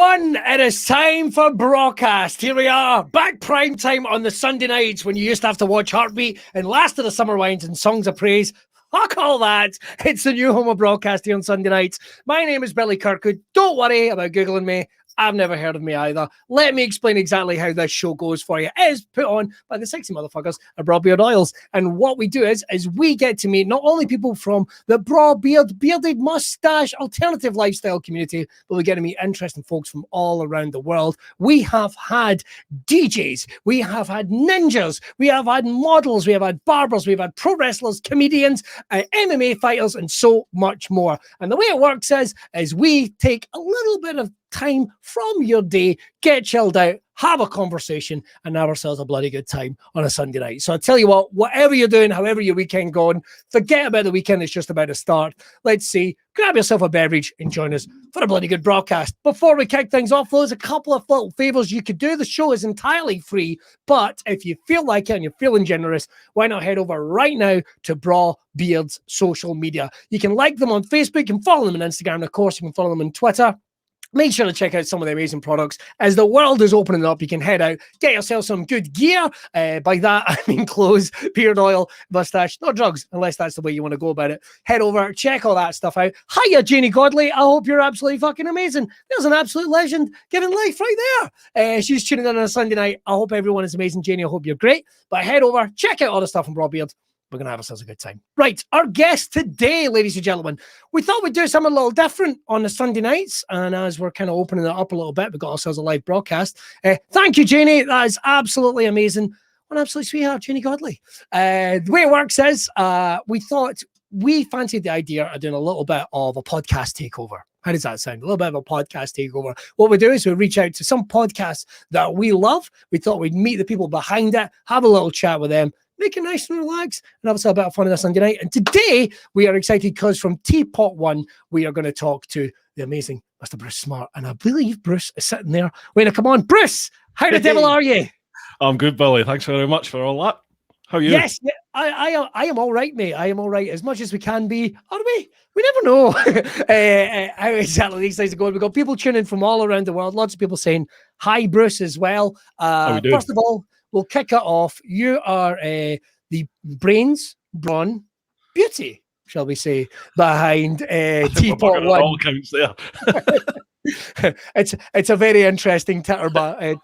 everyone, it is time for Braw Cast. Here we are, back prime time on the Sunday nights when you used to have to watch Heartbeat and Last of the Summer Wines and Songs of Praise. Fuck all that. It's the new home of broadcast here on Sunday nights. My name is Billy Kirkwood. Don't worry about Googling me. I've never heard of me either. Let me explain exactly how this show goes for you. It is put on by the sexy motherfuckers at Braw Beard Oils. And what we do is we get to meet not only people from the Braw Beard, bearded moustache, alternative lifestyle community, but we get to meet interesting folks from all around the world. We have had DJs, we have had ninjas, we have had models, we have had barbers, we've had pro wrestlers, comedians, MMA fighters, and so much more. And the way it works is we take a little bit of time from your day, get chilled out, have a conversation, and have ourselves a bloody good time on a Sunday night. So I tell you what, whatever you're doing, however your weekend going, forget about the weekend. It's just about to start. Let's see, grab yourself a beverage and join us for a bloody good broadcast. Before we kick things off, there's a couple of little favors you could do. The show is entirely free, but if you feel like it and you're feeling generous, why not head over right now to Braw Beard's social media. You can like them on Facebook, you can follow them on Instagram, and of course you can follow them on Twitter. Make sure to check out some of the amazing products. As the world is opening up, you can head out, get yourself some good gear. By that, I mean clothes, beard oil, mustache, not drugs, unless that's the way you want to go about it. Head over, check all that stuff out. Hiya, Janie Godley. I hope you're absolutely fucking amazing. There's an absolute legend giving life right there. She's tuning in on a Sunday night. I hope everyone is amazing, Janie. I hope you're great. But head over, check out all the stuff from Braw Beard. We're going to have ourselves a good time. Right, our guest today, ladies and gentlemen, we thought we'd do something a little different on the Sunday nights, and as we're kind of opening it up a little bit, we've got ourselves a live broadcast. Thank you, Janie. That is absolutely amazing. An absolute sweetheart, Janie Godley. The way it works is we fancied the idea of doing a little bit of a podcast takeover. How does that sound? A little bit of a podcast takeover. What we do is we reach out to some podcasts that we love. We thought we'd meet the people behind it, have a little chat with them, make it nice and relax, and have a bit of fun on a Sunday night. And today, we are excited because from Teapot 1, we are going to talk to the amazing Mr. Bruce Smart. And I believe Bruce is sitting there waiting to come on. Bruce, how the devil are you? I'm good, Billy. Thanks very much for all that. How are you? Yes, yeah, I am all right, mate. I am all right, as much as we can be. Are we? We never know how exactly these things are going. We've got people tuning from all around the world. Lots of people saying hi, Bruce, as well. First of all, we'll kick it off. You are the brains, brawn, beauty, shall we say, behind Teapot 1. All counts there. It's a very interesting Twitter bio,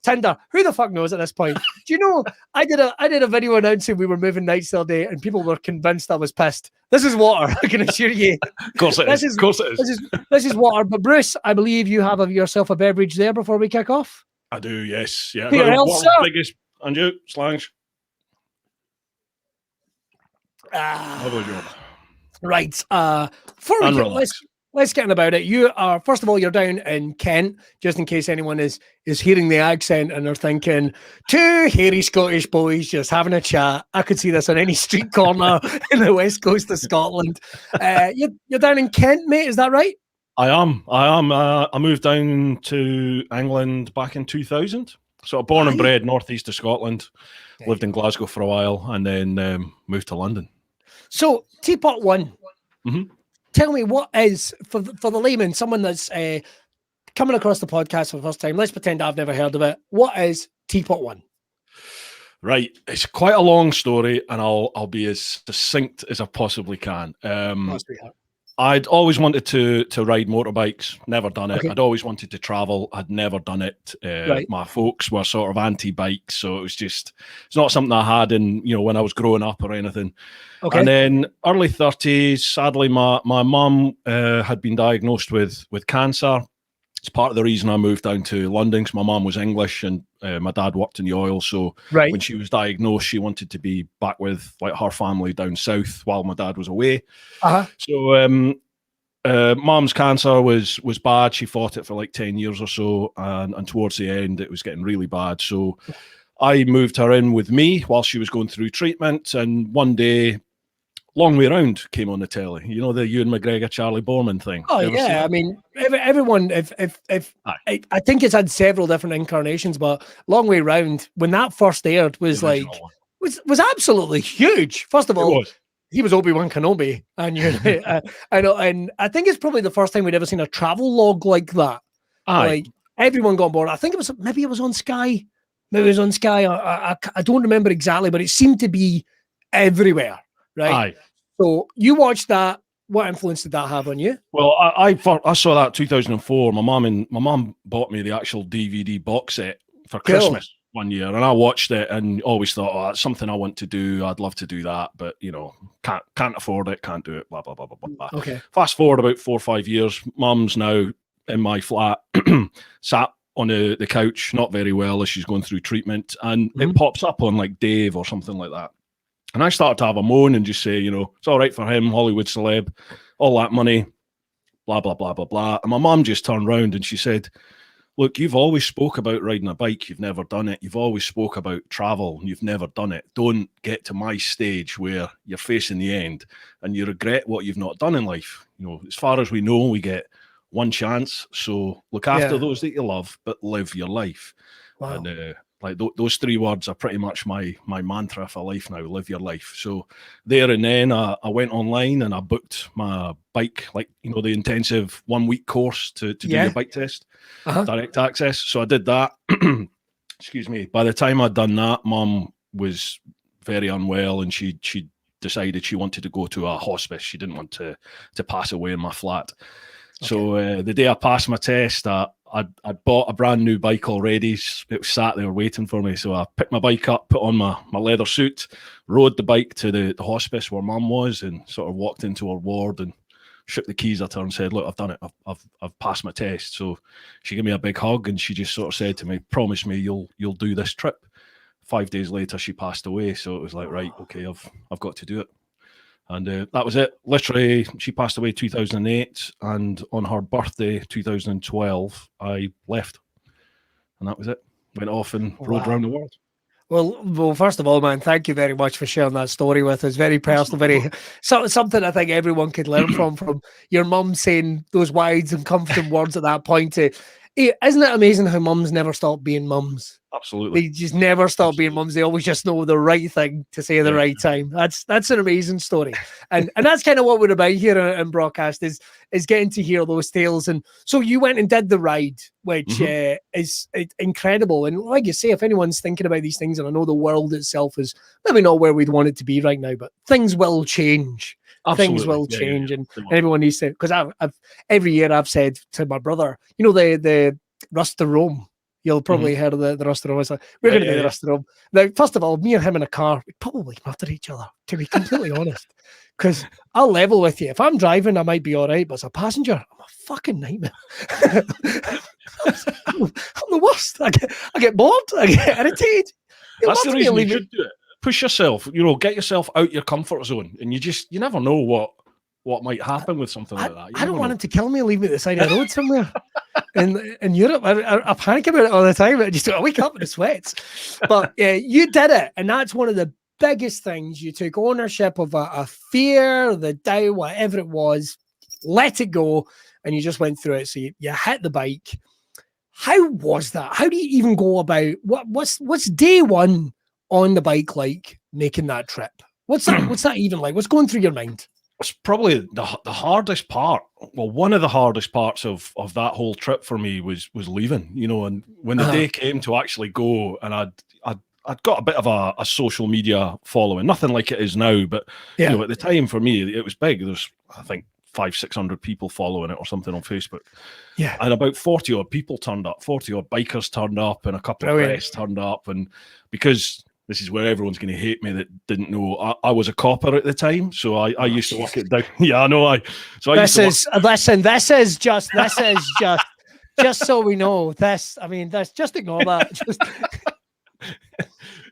Tinder. Who the fuck knows at this point? Do you know? I did a video announcing we were moving nights the other day, and people were convinced I was pissed. This is water, I can assure you. Of course it is. Of course it is. This is water. But Bruce, I believe you have yourself a beverage there before we kick off. I do, yes. Yeah. Your health, sir. Biggest, and you, Slange. How about you? Right. Before we let's get in about it. You are, first of all, you're down in Kent, just in case anyone is hearing the accent and they're thinking, two hairy Scottish boys just having a chat. I could see this on any street corner in the west coast of Scotland. You're down in Kent, mate, is that right? I am. I moved down to England back in 2000. So I'm born and bred northeast of Scotland, lived in Glasgow for a while, and then moved to London. So Teapot 1, mm-hmm. Tell me what is, for the layman, someone that's coming across the podcast for the first time, let's pretend I've never heard of it. What is Teapot 1? Right, it's quite a long story, and I'll be as succinct as I possibly can. I'd always wanted to ride motorbikes, never done it. Okay. I'd always wanted to travel, I'd never done it. Right. My folks were sort of anti-bikes, so it's not something I had in, when I was growing up or anything. Okay. And then early 30s, sadly, my mum had been diagnosed with cancer. It's part of the reason I moved down to London, because my mum was English and my dad worked in the oil. So when she was diagnosed, she wanted to be back with her family down south while my dad was away. So mum's cancer was bad. She fought it for like 10 years or so. And towards the end, it was getting really bad. So I moved her in with me while she was going through treatment. And one day, Long Way Round came on the telly. You know, the Ewan McGregor, Charlie Boorman thing. Oh, yeah. I mean, everyone, if I think it's had several different incarnations, but Long Way Round, when that first aired, was absolutely huge. First of all, he was Obi-Wan Kenobi, and I know, and I think it's probably the first time we'd ever seen a travel log like that. Aye. Like everyone got on board. I think it was on Sky. Maybe it was on Sky. I don't remember exactly, but it seemed to be everywhere, right? Aye. So you watched that. What influence did that have on you? Well, I saw that 2004. My mom bought me the actual DVD box set for Christmas one year, and I watched it and always thought, oh, that's something I want to do. I'd love to do that, but can't afford it, can't do it. Blah blah blah blah blah. Okay. Fast forward about 4 or 5 years, Mum's now in my flat, sat on the couch, not very well as she's going through treatment, and it pops up on like Dave or something like that. And I started to have a moan and just say, it's all right for him, Hollywood celeb, all that money, blah, blah, blah, blah, blah. And my mum just turned round and she said, look, you've always spoke about riding a bike. You've never done it. You've always spoke about travel and you've never done it. Don't get to my stage where you're facing the end and you regret what you've not done in life. As far as we know, we get one chance. So look after those that you love, but live your life. Wow. And those 3 words are pretty much my mantra for life now. Live your life. So there and then I went online and I booked my bike, the intensive 1 week course to do your bike test, direct access. So I did that. Excuse me. By the time I'd done that, Mum was very unwell and she decided she wanted to go to a hospice. She didn't want to pass away in my flat. Okay. So the day I passed my test, I'd bought a brand new bike already. It was sat there waiting for me. So I picked my bike up, put on my leather suit, rode the bike to the hospice where Mum was, and sort of walked into her ward and shook the keys at her and said, look, I've done it. I've passed my test. So she gave me a big hug and she just sort of said to me, promise me you'll do this trip. 5 days later, she passed away. So it was like, right, okay, I've got to do it. And that was it. Literally, she passed away 2008, and on her birthday, 2012, I left. And that was it. Went off and rode around the world. Well, first of all, man, thank you very much for sharing that story with us. Very personal, something I think everyone could learn from your mum saying those wise and comforting words at that point. Isn't it amazing how mums never stop being mums? Absolutely. They just never stop being mums. They always just know the right thing to say at the right time. That's an amazing story. And that's kind of what we're about here in Braw Cast is getting to hear those tales. And so you went and did the ride, which is incredible. And like you say, if anyone's thinking about these things, and I know the world itself is maybe not where we'd want it to be right now, but things will change. Absolutely. Things will change, and everyone needs to. Because I've every year I've said to my brother, the Rust to Rome. You'll probably heard of the Rust to Rome. Like, we're going to do the Rust to Rome. Now, first of all, me and him in a car, we probably murder each other, to be completely honest. Because I'll level with you. If I'm driving, I might be all right, but as a passenger, I'm a fucking nightmare. I'm the worst. I get bored. I get irritated. That's the reason you should do it. Push yourself, get yourself out your comfort zone, and you never know what might happen with something like that. I don't want him to kill me and leave me at the side of the road somewhere. In Europe, I panic about it all the time. I wake up in the sweats. But you did it, and that's one of the biggest things. You took ownership of a fear, the doubt, whatever it was, let it go, and you just went through it. So you hit the bike. How was that? How do you even go about what's day one on the bike like, making that trip? What's that even like? What's going through your mind? It's probably the hardest part. Well, one of the hardest parts of that whole trip for me was leaving, and when the day came to actually go, and I'd got a bit of a social media following, nothing like it is now, but at the time for me, it was big. There's, I think, 500-600 people following it or something on Facebook. Yeah. And about 40 odd people turned up, 40 odd bikers turned up, and a couple of press turned up. And because this is where everyone's going to hate me that didn't know, I was a copper at the time, so I used to work it down. Yeah, I know. This is just so we know this. I mean, just ignore that.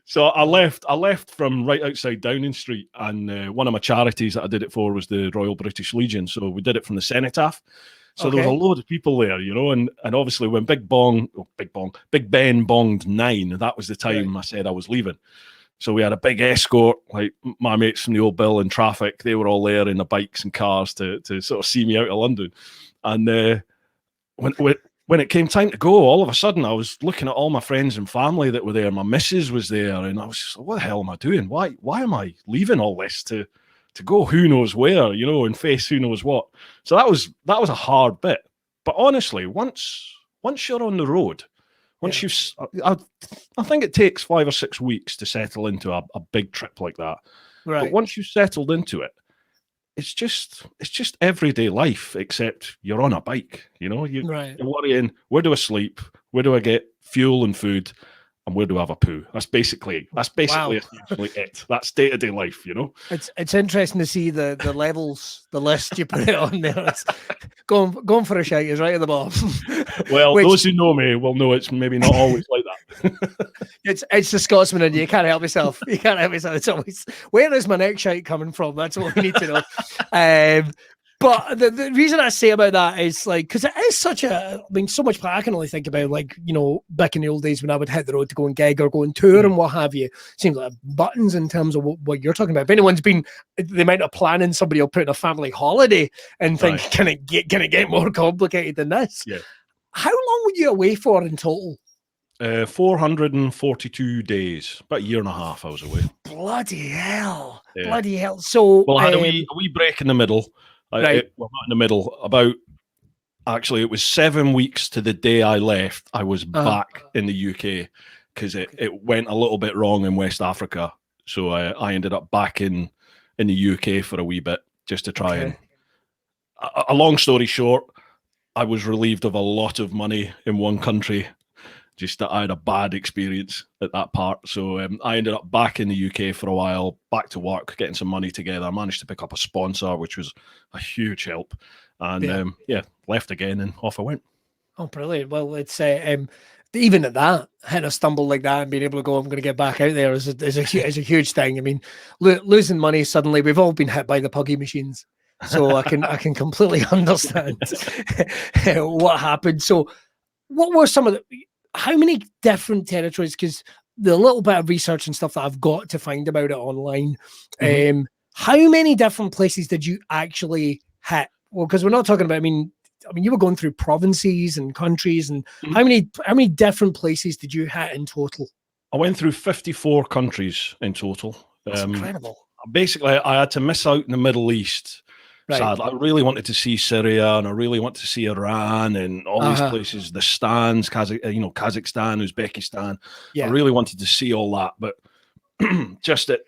So I left from right outside Downing Street, and one of my charities that I did it for was the Royal British Legion. So we did it from the Cenotaph. So there was a load of people there, and obviously when Big Ben bonged 9, that was the time I said I was leaving. So we had a big escort, like my mates from the old Bill in traffic. They were all there in the bikes and cars to sort of see me out of London. And when it came time to go, all of a sudden I was looking at all my friends and family that were there. My missus was there, and I was just like, what the hell am I doing? Why am I leaving all this to to go who knows where, and face who knows what. So that was a hard bit. But honestly, once you're on the road, once I think it takes 5 or 6 weeks to settle into a big trip like that. Right. But once you've settled into it, it's just everyday life, except you're on a bike. You're worrying, where do I sleep? Where do I get fuel and food? And where do I have a poo? That's basically essentially it. That's day-to-day life, It's interesting to see the levels, the list you put it on there. It's going for a shite is right at the bottom. Well, those who know me will know it's maybe not always like that. It's the Scotsman in you. You can't help yourself. It's always, where is my next shite coming from? That's what we need to know. But the reason I say about that is like, because it is so much. I can only think about back in the old days when I would hit the road to go and gig or go and tour and what have you. Seems like buttons in terms of what you're talking about. If anyone's been the amount of planning somebody will put in a family holiday and think, can it get more complicated than this? Yeah. How long were you away for in total? 442 days, about a year and a half I was away. Bloody hell. Yeah. Bloody hell. So I had a wee break in the middle. Right. Not in the middle. Actually, it was 7 weeks to the day I left. I was back in the UK because it went a little bit wrong in West Africa. So I ended up back in the UK for a wee bit just to try and. A long story short, I was relieved of a lot of money in one country. Just that I had a bad experience at that part. So I ended up back in the UK for a while, back to work, getting some money together. I managed to pick up a sponsor, which was a huge help. And left again and off I went. Oh, brilliant. Well, it's even at that, hitting a stumble like that and being able to go, I'm going to get back out there is a huge thing. I mean, losing money suddenly, we've all been hit by the puggy machines. So I can completely understand what happened. So what were some of the... How many different territories? Because the little bit of research and stuff that I've got to find about it online, how many different places did you actually hit? Well, because we're not talking about. I mean, you were going through provinces and countries, and how many different places did you hit in total? I went through 54 countries in total. That's incredible. Basically, I had to miss out in the Middle East. Right. Sad. I really wanted to see Syria, and I really wanted to see Iran and all these places, the stands, Kazakhstan, Uzbekistan. Yeah. I really wanted to see all that, but just at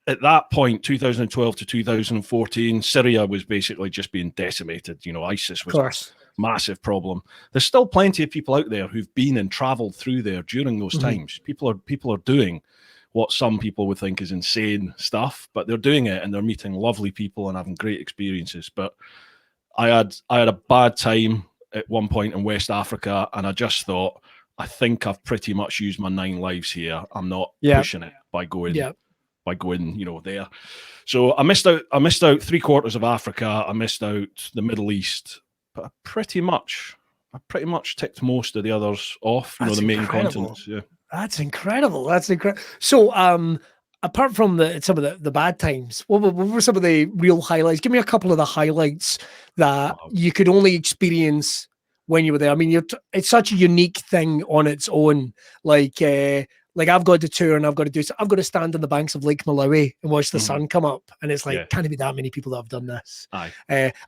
that point, 2012 to 2014, Syria was basically just being decimated. ISIS was a massive problem. There's still plenty of people out there who've been and traveled through there during those times. People are doing what some people would think is insane stuff, but they're doing it and they're meeting lovely people and having great experiences. But I had a bad time at one point in West Africa, and I just thought, I think I've pretty much used my 9 lives here. I'm not pushing it by going there. So I missed out 3/4 of Africa. I missed out the Middle East, but I pretty much ticked most of the others off. The main continents. Yeah. That's incredible. So, apart from some of the bad times, what were some of the real highlights? Give me a couple of the highlights that you could only experience when you were there. I mean, it's such a unique thing on its own. Like I've got to tour and I've got to stand on the banks of Lake Malawi and watch the sun come up. And it's like, can't be that many people that have done this.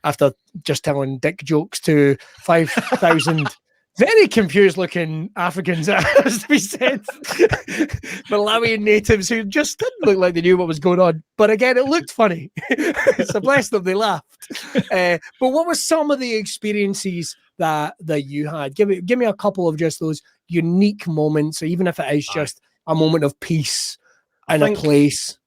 After just telling dick jokes to 5,000 very confused looking Africans, it has to be said. Malawian natives who just didn't look like they knew what was going on. But again, it looked funny. So bless them, they laughed. But what were some of the experiences that you had? Give me a couple of just those unique moments, even if it is just a moment of peace in a place.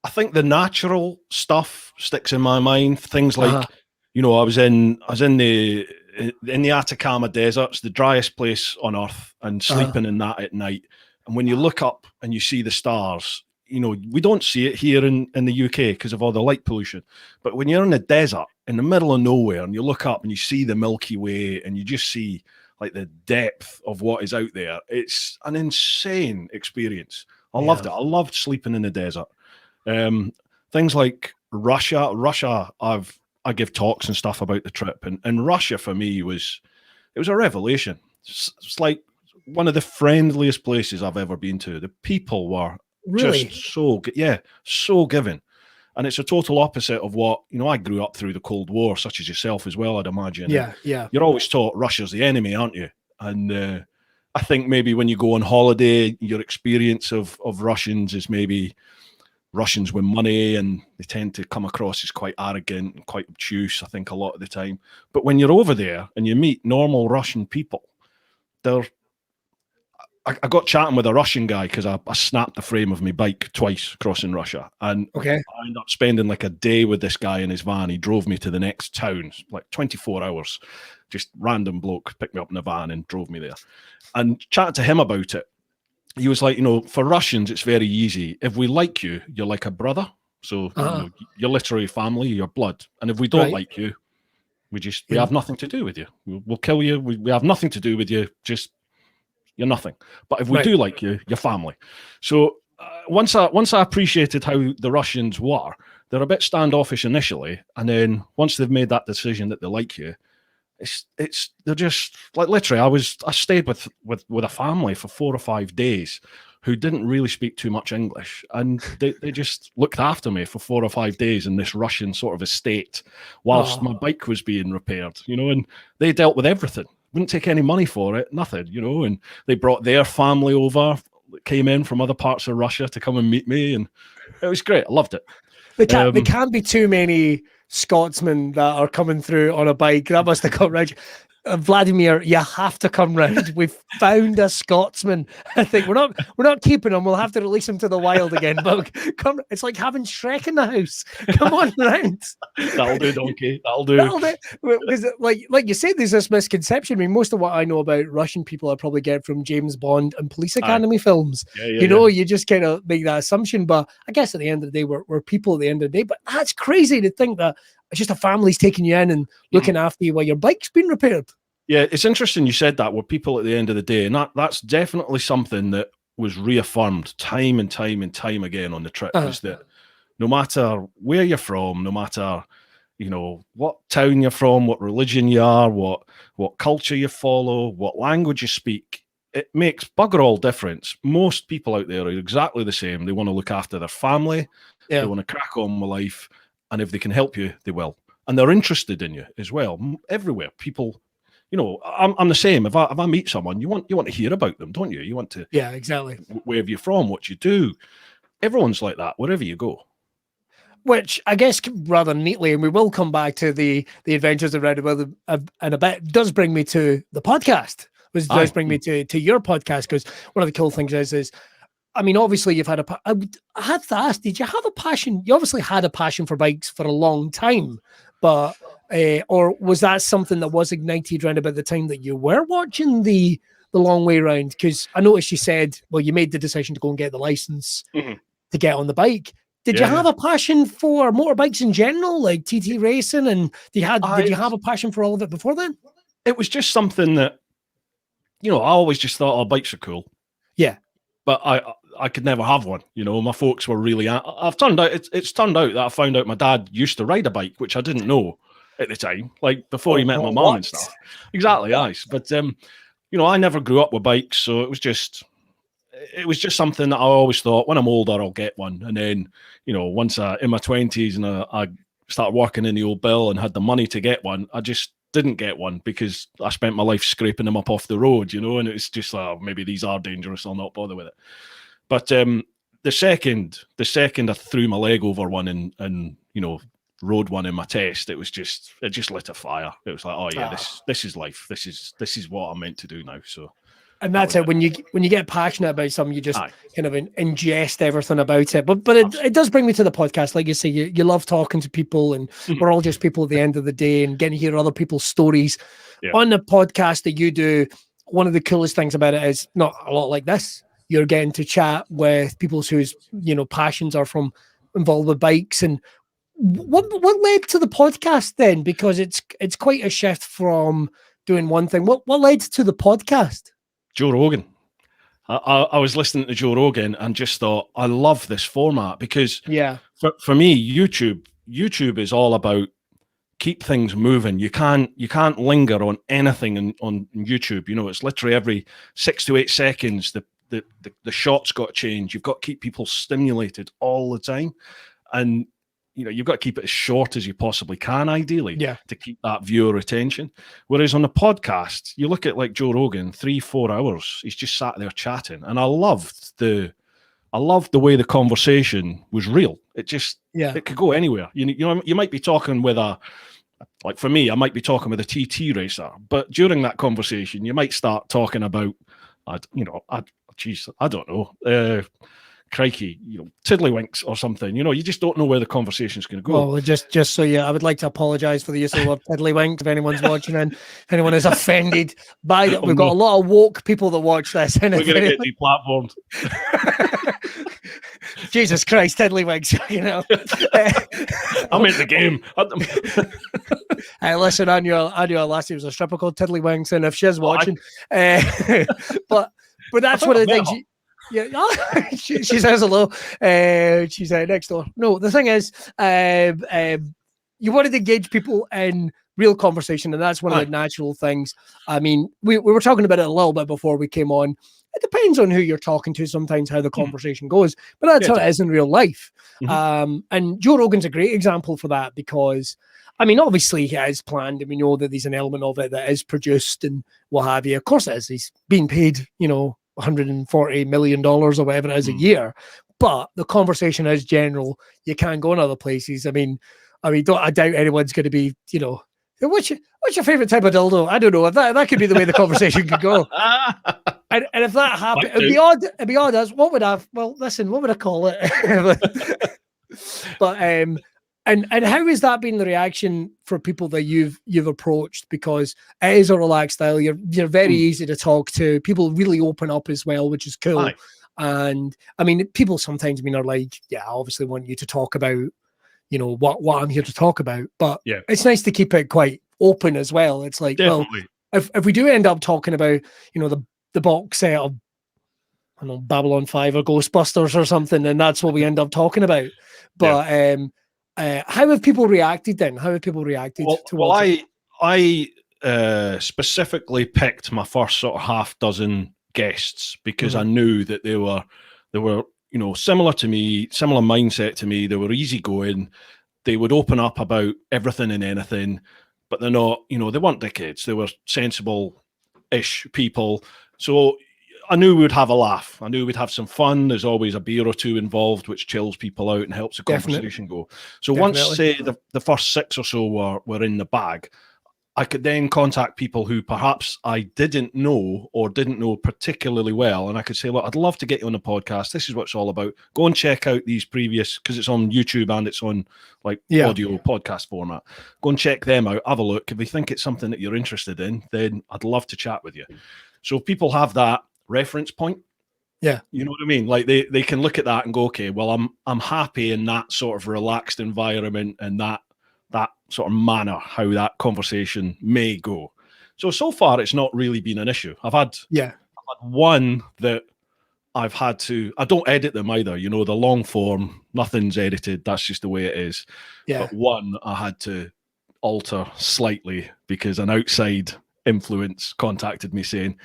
I think the natural stuff sticks in my mind. Things like, I was in the Atacama deserts, the driest place on earth, and sleeping in that at night. And when you look up and you see the stars, we don't see it here in the UK because of all the light pollution. But when you're in the desert, in the middle of nowhere, and you look up and you see the Milky Way and you just see like the depth of what is out there, it's an insane experience. I loved it. I loved sleeping in the desert. Things like Russia, I give talks and stuff about the trip, and Russia for me was a revelation. It's like one of the friendliest places I've ever been to. The people were just so giving, And it's a total opposite of what, I grew up through the Cold War, such as yourself as well, I'd imagine. Yeah, yeah. You're always taught Russia's the enemy, aren't you? And I think maybe when you go on holiday, your experience of Russians is maybe Russians with money, and they tend to come across as quite arrogant and quite obtuse, I think, a lot of the time. But when you're over there and you meet normal Russian people, I got chatting with a Russian guy because I snapped the frame of my bike twice crossing Russia. And I ended up spending like a day with this guy in his van. He drove me to the next town, like 24 hours. Just random bloke picked me up in a van and drove me there. And chatted to him about it. He was like, for Russians, it's very easy. If we like you, you're like a brother. So you're literally family, you're blood. And if we don't like you, we have nothing to do with you. We'll kill you. We have nothing to do with you. Just you're nothing. But if we do like you, you're family. So once I appreciated how the Russians were, they're a bit standoffish initially, and then once they've made that decision that they like you, they're just like literally. I stayed with a family for 4 or 5 days who didn't really speak too much English, and they just looked after me for 4 or 5 days in this Russian sort of estate whilst my bike was being repaired, and they dealt with everything. Wouldn't take any money for it, nothing, and they brought their family over, came in from other parts of Russia to come and meet me, and it was great. I loved it. There can't be too many Scotsmen that are coming through on a bike. That must have come round. Vladimir, you have to come round. We've found a Scotsman. I think we're not keeping him. We'll have to release him to the wild again. But come, it's like having Shrek in the house. Come on round. That'll do, donkey. That'll do. Because like you said, there's this misconception. I mean, most of what I know about Russian people I probably get from James Bond and Police Academy films. You just kind of make that assumption. But I guess at the end of the day, we're people at the end of the day. But that's crazy to think that it's just a family's taking you in and looking after you while your bike's been repaired. Yeah, it's interesting you said that. We're people at the end of the day, and that's definitely something that was reaffirmed time and time and time again on the trip. Is that no matter where you're from, no matter what town you're from, what religion you are, what culture you follow, what language you speak, it makes bugger all difference. Most people out there are exactly the same. They want to look after their family. They want to crack on with life. And if they can help you, they will. And they're interested in you as well. Everywhere, people, I'm the same. If I meet someone, you want to hear about them, don't you? You want to, exactly. Where are you from? What you do? Everyone's like that wherever you go. Which I guess rather neatly, and we will come back to the adventures of Red in a bit, does bring me to the podcast. Which does bring me to your podcast, because one of the cool things is. I mean, obviously, you've had I had to ask, did you have a passion? You obviously had a passion for bikes for a long time, but or was that something that was ignited around about the time that you were watching the long way round? Because I noticed you said, well, you made the decision to go and get the license to get on the bike. Did you have a passion for motorbikes in general, like TT racing? And did you have a passion for all of it before then? It was just something that, I always just thought, bikes are cool. Yeah. But I could never have one. My folks were really. It's turned out that I found out my dad used to ride a bike, which I didn't know at the time. Like before he met my mom and stuff. Exactly, nice. But I never grew up with bikes, so it was just something that I always thought when I'm older I'll get one. And then once in my 20s and I started working in the old Bill and had the money to get one, I just didn't get one because I spent my life scraping them up off the road, and it's just maybe these are dangerous, I'll not bother with it. But the second I threw my leg over one and rode one in my test, it just lit a fire. It was like, this is life. This is what I'm meant to do now. So. And that's it. When you get passionate about something, you just kind of ingest everything about it. But it does bring me to the podcast. Like you say, you love talking to people, and we're all just people at the end of the day, and getting to hear other people's stories. Yeah. On the podcast that you do, one of the coolest things about it is not a lot like this. You're getting to chat with people whose passions are involved with bikes. And what led to the podcast then? Because it's quite a shift from doing one thing. What led to the podcast? Joe Rogan. I was listening to Joe Rogan and just thought, I love this format because for me, YouTube is all about keep things moving. You can't linger on anything on YouTube. It's literally every 6 to 8 seconds, the shot's got to change. You've got to keep people stimulated all the time. And, you've got to keep it as short as you possibly can, ideally, Yeah. to keep that viewer retention. Whereas on the podcast, you look at like Joe Rogan, 3-4 hours, he's just sat there chatting. And I loved the way the conversation was real. It could go anywhere. You might be talking with like for me, I might be talking with a TT racer, but during that conversation, you might start talking about, I don't know, crikey, tiddlywinks or something. You just don't know where the conversation's going to go. Well, just so I would like to apologise for the use of the word tiddlywinks if anyone's watching and anyone is offended by that. We've got a lot of woke people that watch this. And we're going to get deplatformed. Jesus Christ, tiddlywinks, I'm in the game. Listen, I knew a lassie was a stripper called Tiddlywinks, and if she's watching, but that's one of the things. She says hello. She's next door. No, the thing is, you wanted to engage people in real conversation, and that's one of the natural things. I mean, we were talking about it a little bit before we came on. It depends on who you're talking to sometimes how the conversation goes, but that's how it is in real life. And Joe Rogan's a great example for that because, I mean, obviously he is planned and we know that there's an element of it that is produced and what have you. Of course it is. He's being paid, $140 million or whatever it is a year, but the conversation is general. You can go in other places. I doubt anyone's going to be, what's your favorite type of dildo? I don't know. If that could be the way the conversation could go. And if that happened, it'd be odd as what would I call it? But and how has that been the reaction for people that you've approached? Because it is a relaxed style. You're very easy to talk to. People really open up as well, which is cool. Aye. And I mean, people sometimes are like, I obviously want you to talk about, what I'm here to talk about. But it's nice to keep it quite open as well. It's like, definitely. Well, if we do end up talking about, the box set of, I don't know, Babylon 5 or Ghostbusters or something, and that's what we end up talking about. But how have people reacted then? How have people reacted towards it? I specifically picked my first sort of half dozen guests because I knew that they were similar to me, similar mindset to me. They were easygoing. They would open up about everything and anything, but they're not, they weren't dickheads. They were sensible-ish people. So I knew we would have a laugh. I knew we'd have some fun. There's always a beer or two involved, which chills people out and helps the conversation go. So once, say, the first 6 or so were in the bag, I could then contact people who perhaps I didn't know or didn't know particularly well. And I could say, look, I'd love to get you on the podcast. This is what it's all about. Go and check out these previous, because it's on YouTube and it's on audio podcast format. Go and check them out. Have a look. If you think it's something that you're interested in, then I'd love to chat with you. So if people have that reference point, you know what I mean? Like they can look at that and go, okay, well, I'm happy in that sort of relaxed environment and that sort of manner, how that conversation may go. So far, it's not really been an issue. I've had one that I've had to, I don't edit them either. The long form, nothing's edited. That's just the way it is. Yeah. But one I had to alter slightly because an outside influence contacted me saying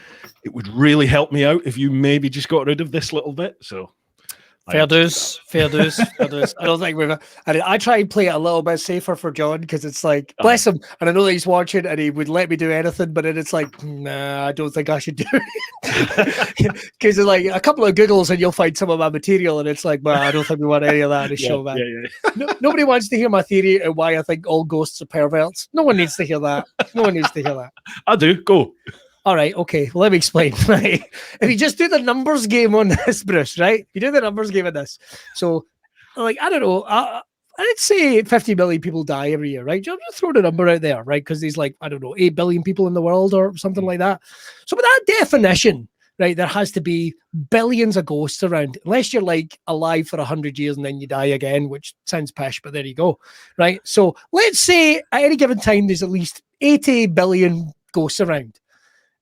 it would really help me out if you maybe just got rid of this little bit. So fair dues. I don't think I try and play it a little bit safer for John because it's like, bless him, and I know that he's watching and he would let me do anything, but then it's like, nah, I don't think I should do it. Because it's like a couple of Googles and you'll find some of my material and it's like, well, I don't think we want any of that in the show, man. Nobody wants to hear my theory and why I think all ghosts are perverts. No one needs to hear that. I do. Go. All right, okay. Well, let me explain. Right, if you just do the numbers game on this, Bruce, right? You do the numbers game on this. So, like, I don't know. I'd say 50 million people die every year, right? Just throw the number out there, right? Because there's 8 billion people in the world or something like that. So, with that definition, right, there has to be billions of ghosts around, unless you're alive for 100 years and then you die again, which sounds pish, but there you go, right? So, let's say at any given time there's at least 80 billion ghosts around.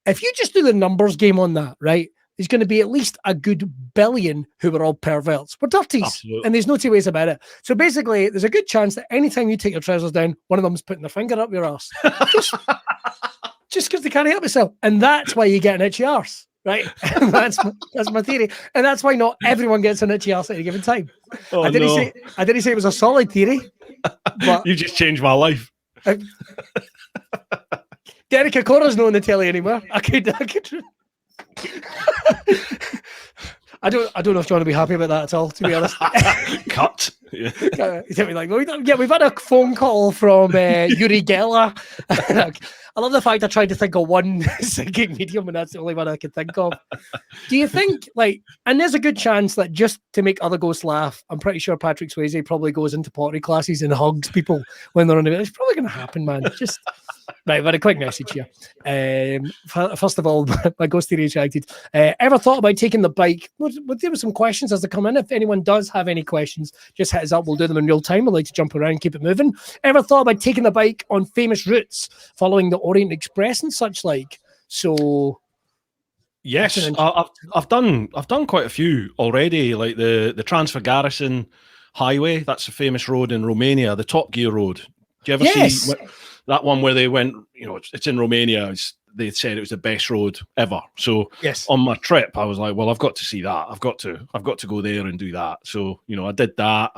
If you just do the numbers game on that, right, there's going to be at least a good billion who are all perverts. We're dirties. Absolutely. And there's no two ways about it. So basically, there's a good chance that anytime you take your trousers down, one of them's putting their finger up your arse. Just because they can't help themselves. And that's why you get an itchy arse. right? that's my theory, and that's why not everyone gets an itchy arse at any given time. Oh, I didn't say it was a solid theory, but you just changed my life. Derek Ocora's not on the telly anymore. I could. I don't know if you want to be happy about that at all, to be honest. Cut. Yeah. Like, yeah, we've had a phone call from Yuri Geller. I love the fact I tried to think of one psychic medium, and that's the only one I could think of. Do you think, like, and there's a good chance that just to make other ghosts laugh, I'm pretty sure Patrick Swayze probably goes into pottery classes and hugs people when they're on the bed. It's probably going to happen, man. Just right, but a quick message here. First of all, my ghost theory is reacted. Ever thought about taking the bike? There were some questions as they come in. If anyone does have any questions, just hit us up. We'll do them in real time. We like to jump around, keep it moving. Ever thought about taking the bike on famous routes, following the Orient Express and such like? So, yes, I've done quite a few already. Like the Transfer Garrison Highway. That's a famous road in Romania. The Top Gear Road. Do you ever see that one where they went? You know, it's in Romania. They said it was the best road ever. So yes, on my trip, I was like, well, I've got to see that. I've got to go there and do that. So, you know, I did that.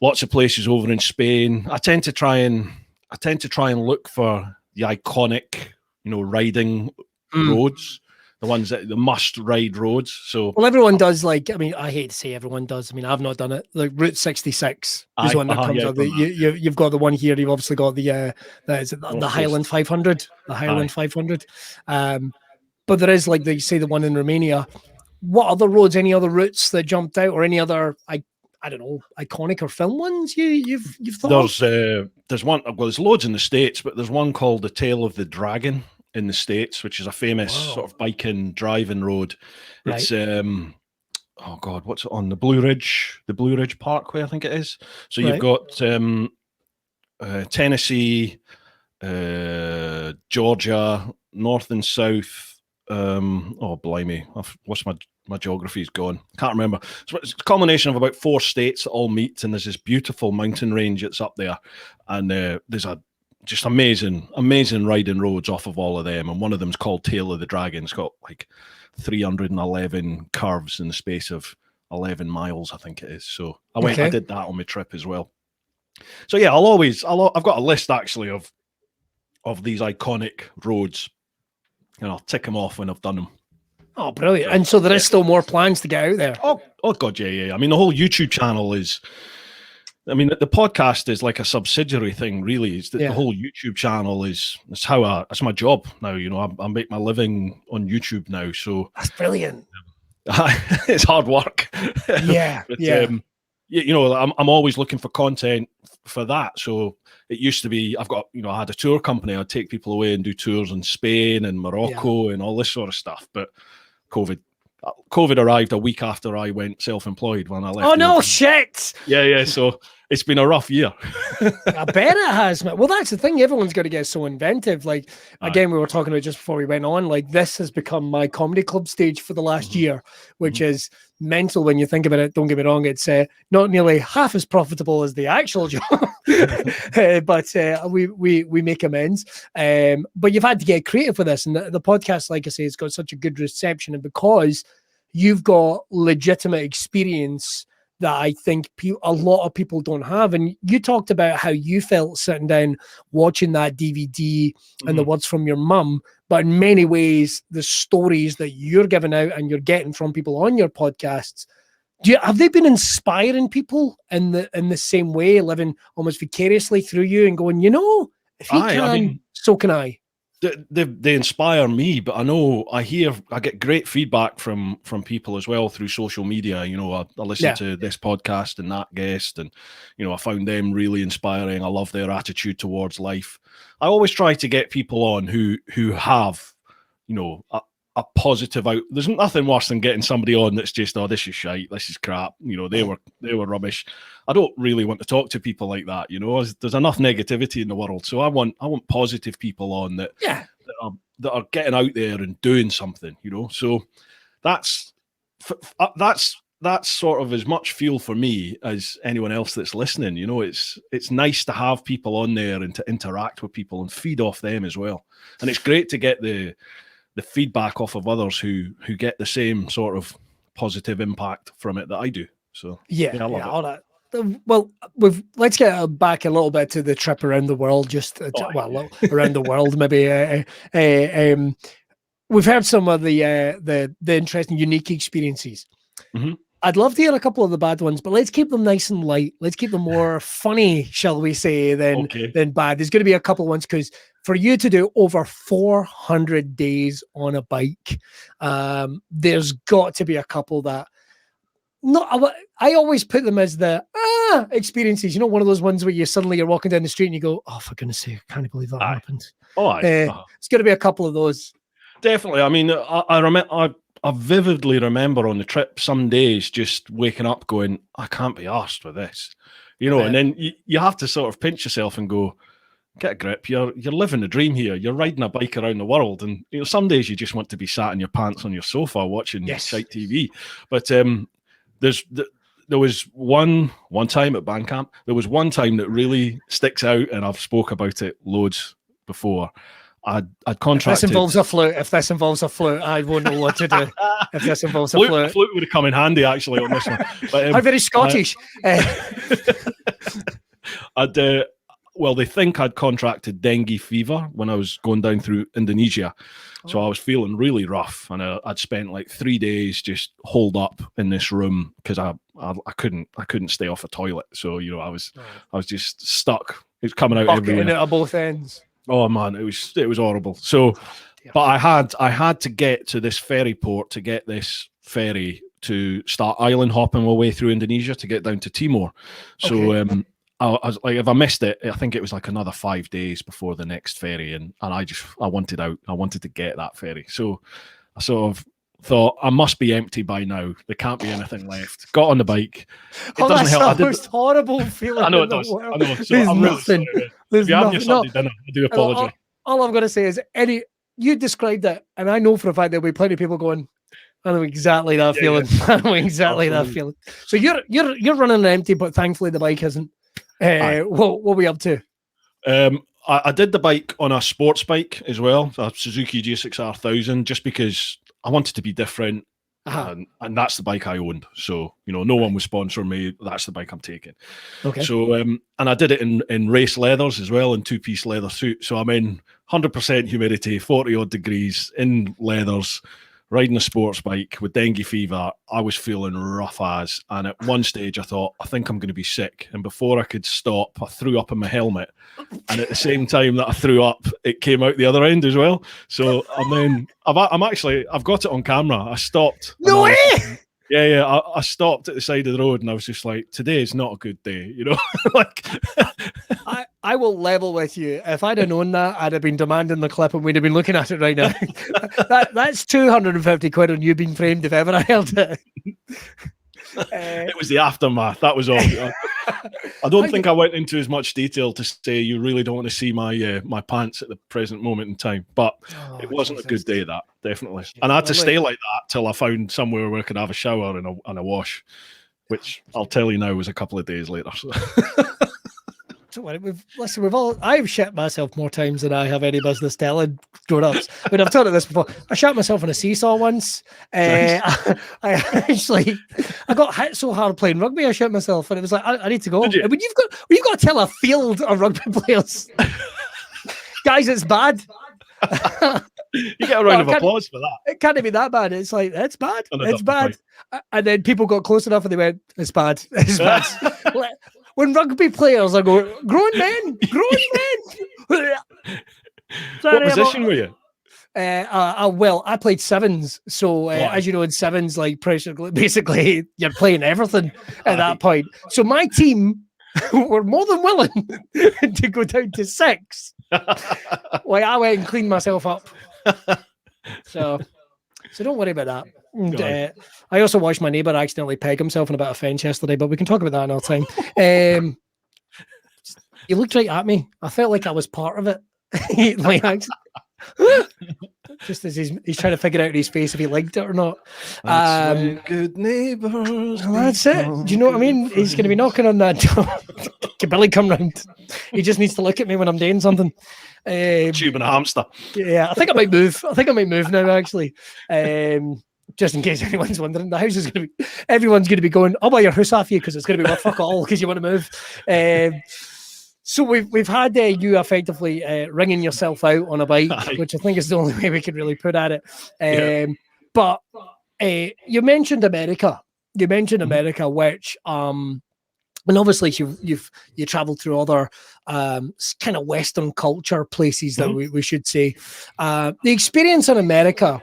Lots of places over in Spain. I tend to try and look for the iconic, you know, riding roads, the ones that the must ride roads. So, well, everyone does. Like, I mean, I hate to say everyone does. I mean, I've not done it. Like Route 66 is one that comes up. You've got the one here. You've obviously got the Highland 500, the Highland 500. But there is, like you say, the one in Romania. What other roads? Any other routes that jumped out, or any other? I don't know, iconic or film ones you've thought? There's one. Well, there's loads in the States, but there's one called the Tail of the Dragon in the States, which is a famous sort of biking driving road. Right. It's oh god, what's it on? The Blue Ridge Parkway, I think it is. So you've got Tennessee, Georgia, north and south. Oh blimey, what's my geography's gone. Can't remember. So it's a combination of about 4 states that all meet, and there's this beautiful mountain range that's up there, and there's just amazing riding roads off of all of them, and one of them's called Tail of the Dragon. It's got like 311 curves in the space of 11 miles, I think it is. So I did that on my trip as well. So yeah, I've got a list actually of these iconic roads, and I'll tick them off when I've done them. Oh, brilliant. And so there is still more plans to get out there. Oh god, yeah. I mean, the whole YouTube channel is, I mean, the podcast is like a subsidiary thing, really. The whole YouTube channel is that's my job now. You know, I make my living on YouTube now. So that's brilliant. It's hard work. Yeah, but, you know, I'm always looking for content for that. So it used to be, I had a tour company. I'd take people away and do tours in Spain and Morocco and all this sort of stuff. But COVID arrived a week after I went self-employed when I left. Oh no, shit! Yeah. So it's been a rough year. I bet it has, man. Well, that's the thing. Everyone's got to get so inventive. Like, again, we were talking about just before we went on, like, this has become my comedy club stage for the last year, which is mental when you think about it. Don't get me wrong. It's not nearly half as profitable as the actual job, but we make amends. But you've had to get creative with this. And the podcast, like I say, has got such a good reception. And because you've got legitimate experience that I think a lot of people don't have. And you talked about how you felt sitting down watching that DVD and the words from your mum, but in many ways, the stories that you're giving out and you're getting from people on your podcasts, have they been inspiring people in the same way, living almost vicariously through you and going, you know, if he can, so can I? They inspire me, but I get great feedback from people as well through social media. You know, I listen to this podcast and that guest, and you know, I found them really inspiring. I love their attitude towards life. I always try to get people on who have, you know, a positive out. There's nothing worse than getting somebody on that's just, oh, this is shite, this is crap. You know, they were rubbish. I don't really want to talk to people like that. You know, there's enough negativity in the world, so I want positive people on that are getting out there and doing something. You know, so that's sort of as much fuel for me as anyone else that's listening. You know, it's nice to have people on there and to interact with people and feed off them as well. And it's great to get the the feedback off of others who get the same sort of positive impact from it that I do. So yeah, I love it. all that. Well, let's get back a little bit to the trip around the world. Just around the world, maybe. We've heard some of the interesting, unique experiences. Mm-hmm. I'd love to hear a couple of the bad ones, but let's keep them nice and light. Let's keep them more funny, shall we say, than bad. There's going to be a couple of ones, because for you to do over 400 days on a bike, there's got to be a couple that. I always put them as the experiences. You know, one of those ones where you're walking down the street and you go, "Oh, for goodness sake, I can't believe that happened." It's going to be a couple of those. Definitely. I mean, I remember. I vividly remember on the trip some days just waking up going, I can't be arsed with this, you know. And then you have to sort of pinch yourself and go, get a grip. You're living the dream here. You're riding a bike around the world, and you know, some days you just want to be sat in your pants on your sofa watching shite TV. But there was one time at Bandcamp. There was one time that really sticks out, and I've spoke about it loads before. I'd contracted. If this involves a flute, I won't know what to do. If this involves a flute, a flute would have come in handy actually on this one. But, I'm very Scottish. Well, they think I'd contracted dengue fever when I was going down through Indonesia, so I was feeling really rough, and I'd spent like 3 days just holed up in this room because I couldn't stay off a toilet. So you know, I was just stuck. It was coming out everywhere. At both ends. Oh man, it was horrible. So, but I had to get to this ferry port to get this ferry to start island hopping my way through Indonesia to get down to Timor. So I was like, if I missed it, I think it was like another 5 days before the next ferry, and I wanted out. I wanted to get that ferry. So I sort of thought, I must be empty by now. There can't be anything left. Got on the bike. It doesn't help. That's the most horrible feeling. I know it does. I know. So I'm really sorry. If you have your Sunday dinner, I do apologise. All I'm going to say is, you described it, and I know for a fact there'll be plenty of people going, I know exactly that feeling. I know exactly that feeling. So you're running an empty, but thankfully the bike isn't. What were we up to? I did the bike on a sports bike as well, a Suzuki G6R1000, just because I wanted to be different, and that's the bike I owned. So, you know, no one was sponsoring me. That's the bike I'm taking. Okay. So, and I did it in race leathers as well, in 2-piece leather suit. So I'm in 100% humidity, 40 odd degrees in leathers, riding a sports bike with dengue fever. I was feeling rough as, and at one stage I thought, I think I'm going to be sick. And before I could stop, I threw up in my helmet. And at the same time that I threw up, it came out the other end as well. So and then I've got it on camera. I stopped. No way! Yeah. I stopped at the side of the road, and I was just like, today is not a good day, you know. Like, I will level with you. If I'd have known that, I'd have been demanding the clip, and we'd have been looking at it right now. That's 250 quid on you being framed if ever I held it. It was the aftermath. That was all. I don't think I went into as much detail to say you really don't want to see my pants at the present moment in time, but it wasn't a good day, that definitely. And I had to stay like that till I found somewhere where I could have a shower and a wash, which I'll tell you now was a couple of days later. So. I've shit myself more times than I have any business telling grown-ups. I mean, I've told it this before. I shot myself on a seesaw once. I got hit so hard playing rugby, I shot myself, and it was like, I need to go. I mean, you've got to tell a field of rugby players, guys, it's bad. You get a round of applause for that. It can't be that bad. It's like, it's bad. It's bad. And then people got close enough and they went, it's bad. It's bad. When rugby players are going, grown men. What position were you? Well, I played sevens. So as you know, in sevens, like pressure, basically you're playing everything at that point. So my team were more than willing to go down to 6. Well, I went and cleaned myself up. So don't worry about that. And, I also watched my neighbour accidentally peg himself in a bit of fence yesterday, but we can talk about that another time. You looked right at me. I felt like I was part of it. Just as he's trying to figure out in his face if he liked it or not. That's when good neighbours. Well, that's it. Do you know what I mean? He's going to be knocking on that door. Can Billy come round? He just needs to look at me when I'm doing something. Tubing a hamster. Yeah, I think I might move. Now, actually. Just in case anyone's wondering, the house is going to be, everyone's going to be going, I'll buy your house off you because it's going to be worth fuck all because you want to move. So we've had you effectively ringing yourself out on a bike, which I think is the only way we could really put at it. But you mentioned America. Which and obviously you travelled through other kind of Western culture places that we should say. The experience in America,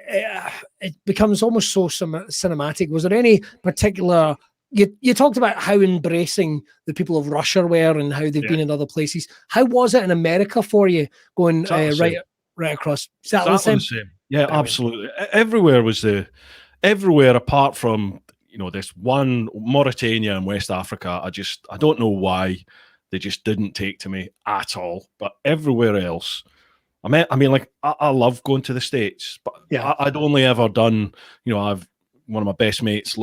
it becomes almost so cinematic. Was there any particular? You talked about how embracing the people of Russia were and how they've been in other places. How was it in America for you going right across? Is that the same? Yeah, absolutely. Everywhere apart from this one Mauritania and West Africa. I don't know why they just didn't take to me at all. But everywhere else, I mean, like I love going to the States, but I'd only ever done. One of my best mates he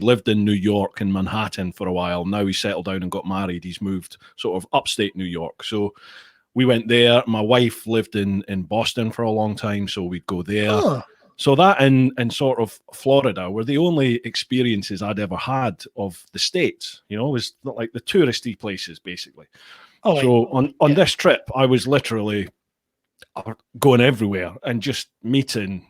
lived in New York in Manhattan for a while. Now he's settled down and got married. He's moved sort of upstate New York. So we went there. My wife lived in Boston for a long time, so we'd go there. Oh. So that and sort of Florida were the only experiences I'd ever had of the States. It was like the touristy places, basically. Oh, so on this trip, I was literally going everywhere and just meeting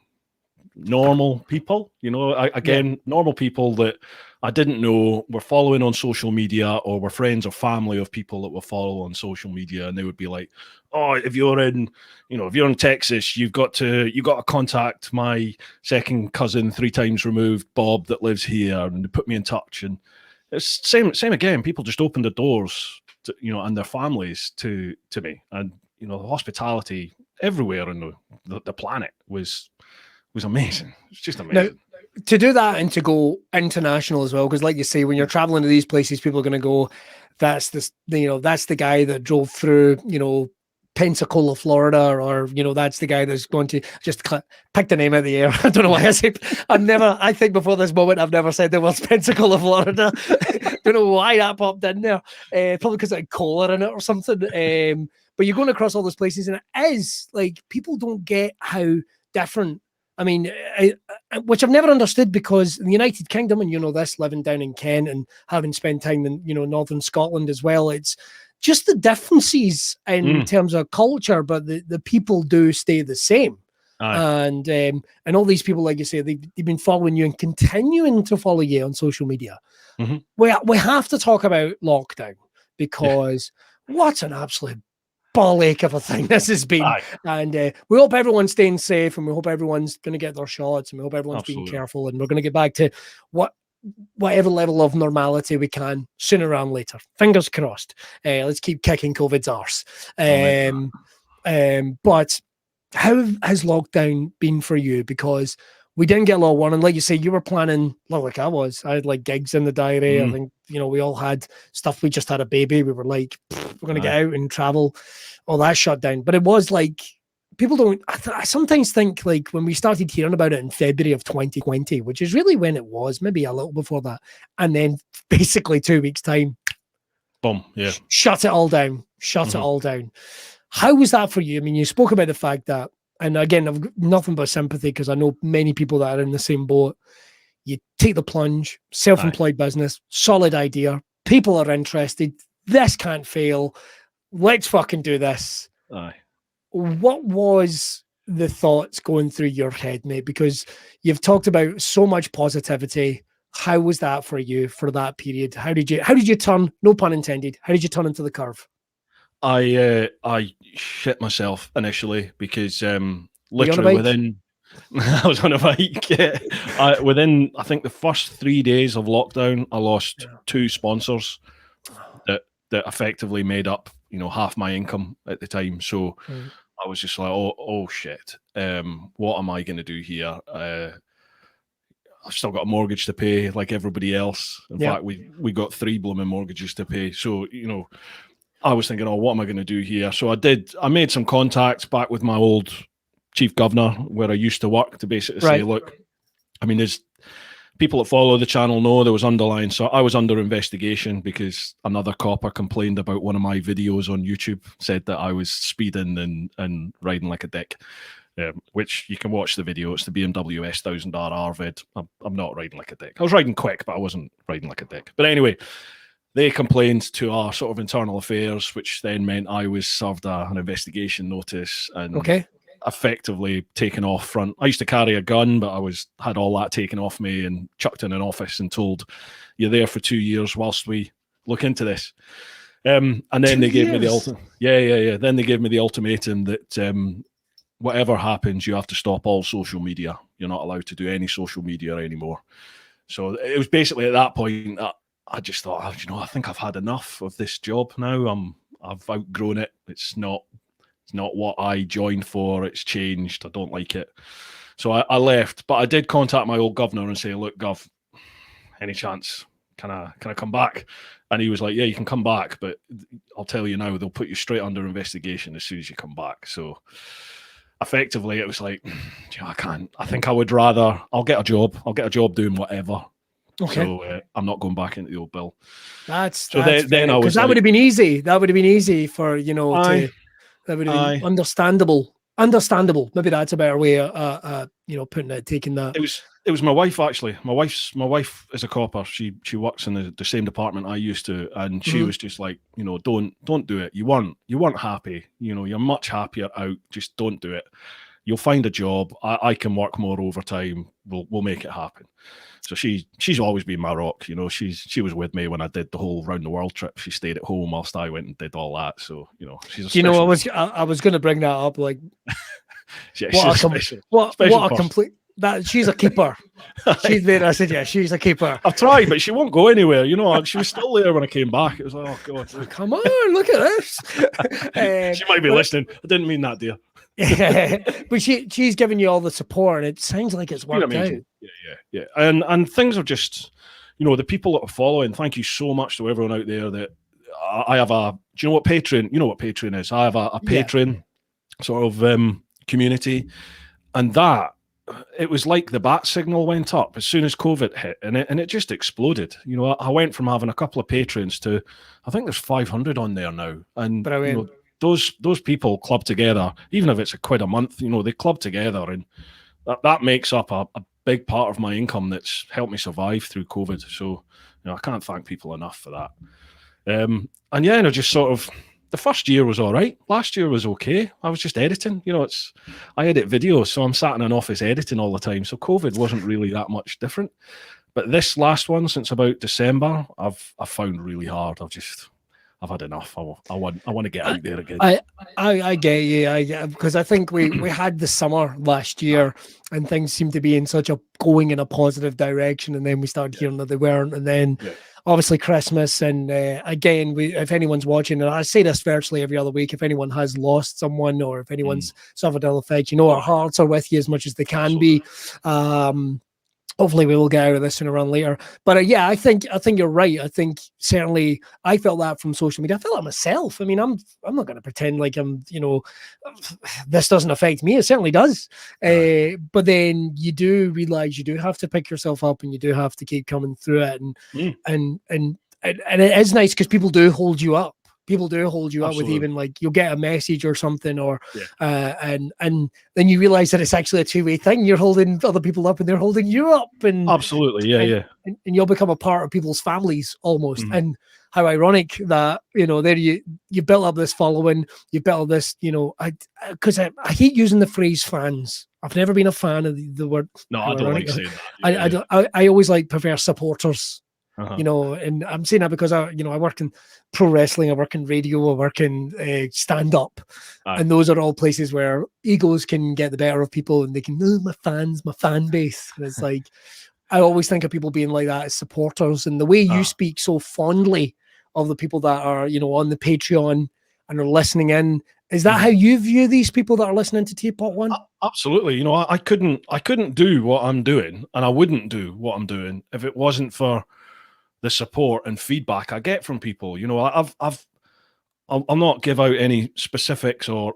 normal people, normal people that I didn't know were following on social media or were friends or family of people that were follow on social media, and they would be like, "Oh, if you're in Texas, you've got to contact my second cousin 3 times removed, Bob, that lives here," and they put me in touch. And it's same again. People just opened the doors to, and their families to me, and the hospitality everywhere on the planet was amazing. It's just amazing. Now, to do that and to go international as well, because like you say, when you're traveling to these places, people are going to go, that's the guy that drove through, Pensacola, Florida, or that's the guy that's going to just pick the name out of the air. I don't know why I think before this moment I've never said the words Pensacola, Florida. Don't know why that popped in there. Probably because it had cola in it or something. But you're going across all those places, and it is like people don't get how different. I mean, which I've never understood, because in the United Kingdom, and this, living down in Kent and having spent time in northern Scotland as well, it's just the differences in terms of culture, but the people do stay the same. And all these people, like you say, they've been following you and continuing to follow you on social media. We have to talk about lockdown, because what an absolute ball ache of a thing this has been. And we hope everyone's staying safe, and we hope everyone's going to get their shots, and we hope everyone's being careful, and we're going to get back to whatever level of normality we can sooner rather than later. Fingers crossed. Let's keep kicking COVID's arse. But how has lockdown been for you? Because we didn't get a lot of warning. Like you say, you were planning, like I was. I had like gigs in the diary. I think, we all had stuff. We just had a baby. We were like, we're going to get out and travel. All that shut down. But it was like, people don't, I sometimes think like when we started hearing about it in February of 2020, which is really when it was, maybe a little before that. And then basically 2 weeks time, boom, shut it all down. It all down. How was that for you? I mean, you spoke about the fact that, and again, I've got nothing but sympathy, because I know many people that are in the same boat. You take the plunge, self-employed business, solid idea. People are interested. This can't fail. Let's fucking do this. What was the thoughts going through your head, mate? Because you've talked about so much positivity. How was that for you for that period? How did you turn, no pun intended, how did you turn into the curve? I shit myself initially, because literally within I was on a bike. Within, I think, the first 3 days of lockdown, I lost 2 sponsors that effectively made up half my income at the time. So I was just like, oh shit, what am I going to do here? I've still got a mortgage to pay like everybody else. In fact, we got 3 blooming mortgages to pay. So I was thinking, oh, what am I going to do here? So I made some contacts back with my old chief governor where I used to work to basically say, look, I mean, there's people that follow the channel know there was underlying. So I was under investigation because another copper complained about one of my videos on YouTube, said that I was speeding and riding like a dick, which you can watch the video. It's the BMW S1000RR vid. I'm not riding like a dick. I was riding quick, but I wasn't riding like a dick. But anyway, they complained to our sort of internal affairs, which then meant I was served an investigation notice and effectively taken off front. I used to carry a gun, but I had all that taken off me and chucked in an office and told, you're there for 2 years whilst we look into this. And then they gave me the ultimatum. Yeah. Then they gave me the ultimatum that whatever happens, you have to stop all social media. You're not allowed to do any social media anymore. So it was basically at that point that I just thought, I think I've had enough of this job now. I've outgrown it. It's not what I joined for. It's changed. I don't like it. So I left, but I did contact my old governor and say, look, Gov, any chance? Can I come back? And he was like, yeah, you can come back, but I'll tell you now, they'll put you straight under investigation as soon as you come back. So effectively it was like, I can't. I think I would rather, I'll get a job doing whatever. Okay. So I'm not going back into the old bill. That's then I was, because that would have been easy. That would have been easy for, that would have been understandable. Maybe that's a better way of putting it, taking that. It was my wife, actually. My wife is a copper. She works in the same department I used to, and she was just like, don't do it. You weren't happy. You're much happier out. Just don't do it. You'll find a job. I can work more overtime. We'll make it happen. So she's always been my rock. She was with me when I did the whole round the world trip. She stayed at home whilst I went and did all that. So she's a I was going to bring that up. Like, what a complete. That she's a keeper. She's there. I said, yeah, she's a keeper. I've tried, but she won't go anywhere. She was still there when I came back. It was like, oh god, come on, look at this. She might be listening. I didn't mean that, dear. Yeah, but she's giving you all the support, and it sounds like it's worked out. Yeah. And things are just, the people that are following. Thank you so much to everyone out there. That I have a. Do you know what Patreon? You know what Patreon is? I have a Patreon sort of community, and that. It was like the bat signal went up as soon as COVID hit, and it just exploded. I went from having a couple of patrons to, I think there's 500 on there now, and those people club together. Even if it's £1 a month, they club together, and that makes up a big part of my income that's helped me survive through COVID. So I can't thank people enough for that. And just sort of. The first year was all right. Last year was okay. I was just editing. I edit videos, so I'm sat in an office editing all the time. So COVID wasn't really that much different. But this last one, since about December, I've found really hard. I've had enough. I want to get out there again. I get you. Because I think we had the summer last year, and things seemed to be going in a positive direction, and then we started hearing that they weren't, and then. Yeah. Obviously Christmas, and again, if anyone's watching, and I say this virtually every other week, if anyone has lost someone or if anyone's suffered ill effect, our hearts are with you as much as they can be. Hopefully we will get out of this sooner or later. But I think you're right. I think certainly I felt that from social media. I felt that myself. I mean, I'm not going to pretend like I'm, this doesn't affect me. It certainly does. But then you do realize you do have to pick yourself up, and you do have to keep coming through it. And it is nice because people do hold you up. People do hold you Absolutely. Up with even like you'll get a message or something, or and then you realize that it's actually a two-way thing. You're holding other people up and they're holding you up, and Absolutely, and you'll become a part of people's families almost. And how ironic that there you built up this following, you built up this, because I hate using the phrase fans. I've never been a fan of the word. No, I don't like saying that. I always prefer supporters. And I'm saying that because I work in pro wrestling, I work in radio, I work in stand-up, and those are all places where egos can get the better of people, and they can, my fans, my fan base. And it's like, I always think of people being like that as supporters, and the way you speak so fondly of the people that are, on the Patreon and are listening in. Is that how you view these people that are listening to Teapot One? Absolutely. I couldn't do what I'm doing, and I wouldn't do what I'm doing if it wasn't for the support and feedback I get from people. I'll not give out any specifics or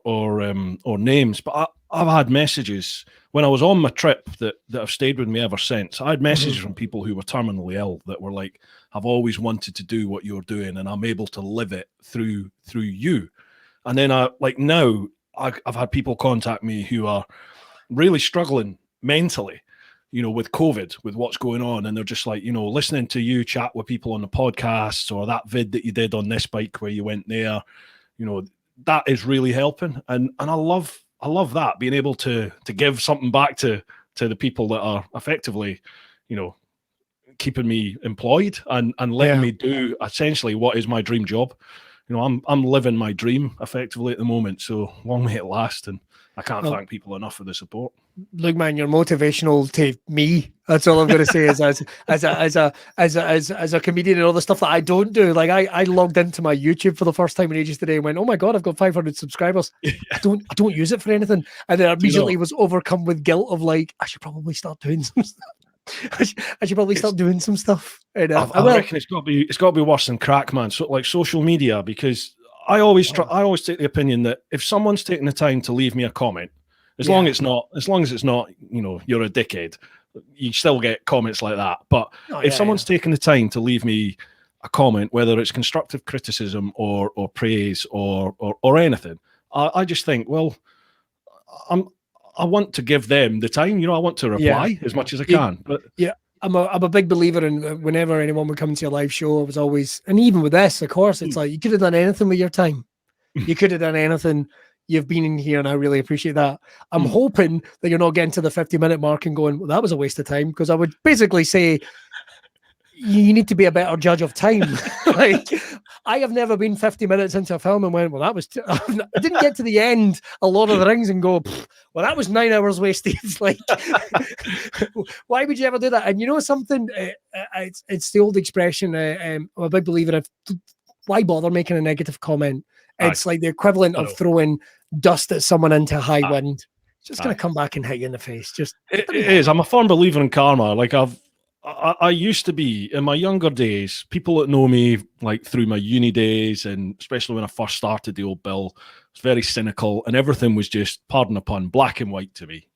names, but I've had messages when I was on my trip that have stayed with me ever since. I had messages from people who were terminally ill that were like, "I've always wanted to do what you're doing, and I'm able to live it through you." And then now I've had people contact me who are really struggling mentally, with COVID, with what's going on. And they're just like, listening to you chat with people on the podcasts or that vid that you did on this bike where you went there, that is really helping. And I love that, being able to give something back to the people that are effectively, keeping me employed and letting me do essentially what is my dream job. I'm living my dream effectively at the moment. So long may it last. And I can't thank people enough for the support. Look, man, you're motivational to me. That's all I'm going to say. As a comedian and all the stuff that I don't do. Like I logged into my YouTube for the first time in ages today and went, "Oh my god, I've got 500 subscribers. I don't use it for anything." And then I immediately was overcome with guilt of like, I should probably start doing some stuff. I should probably start doing some stuff. And, I reckon it's got to be worse than crack, man. So like social media, because I always take the opinion that if someone's taking the time to leave me a comment, as long as it's not, you're a dickhead, you still get comments like that. But if someone's taking the time to leave me a comment, whether it's constructive criticism or praise or anything, I just think, well, I want to give them the time. I want to reply as much as I can. But I'm a big believer in whenever anyone would come to your live show, it was always, and even with this, of course, it's like you could have done anything with your time. You could have done anything. You've been in here, and I really appreciate that. I'm hoping that you're not getting to the 50-minute mark and going, "Well, that was a waste of time," because I would basically say you need to be a better judge of time. Like, I have never been 50 minutes into a film and went, "Well, that was..." I didn't get to the end of Lord of the Rings and go, "Well, that was 9 hours wasted." It's like, why would you ever do that? And something? It's the old expression. I'm a big believer of why bother making a negative comment. It's like the equivalent of throwing dust at someone into high wind. It's just going to come back and hit you in the face. It is. I'm a firm believer in karma. Like I used to be in my younger days. People that know me, like through my uni days, and especially when I first started the old Bill, was very cynical, and everything was just, pardon the pun, black and white to me.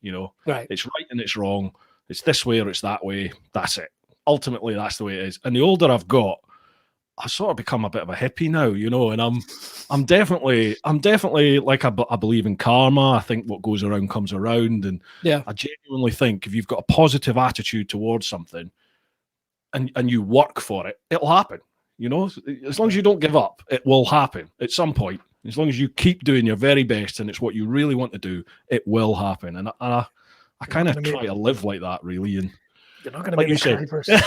Right? It's right and it's wrong. It's this way or it's that way. That's it. Ultimately, that's the way it is. And the older I've got, I sort of become a bit of a hippie now, and I'm definitely like, I believe in karma. I think what goes around comes around, and I genuinely think if you've got a positive attitude towards something, and you work for it, it'll happen. As long as you don't give up, it will happen at some point. As long as you keep doing your very best and it's what you really want to do, it will happen. And I kind of try to live like that, really. And you're not going to make me cry, person.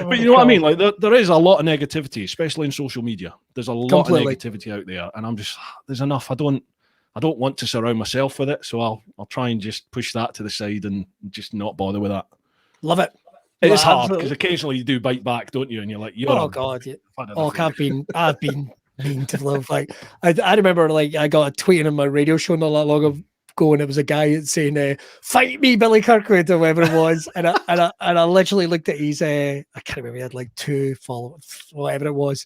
But you know what I mean? Like there is a lot of negativity, especially in social media. There's a lot of negativity out there, and I'm just, there's enough. I don't want to surround myself with it, so I'll try and just push that to the side and just not bother with that. Love it. It is hard because occasionally you do bite back, don't you? And you're like, oh god, yeah. I've been mean to love. Like I remember, like I got a tweet on my radio show not that long ago, and it was a guy saying, "Fight me, Billy Kirkwood," or whatever it was, and I literally looked at his I can't remember, he had like 2 followers, whatever it was,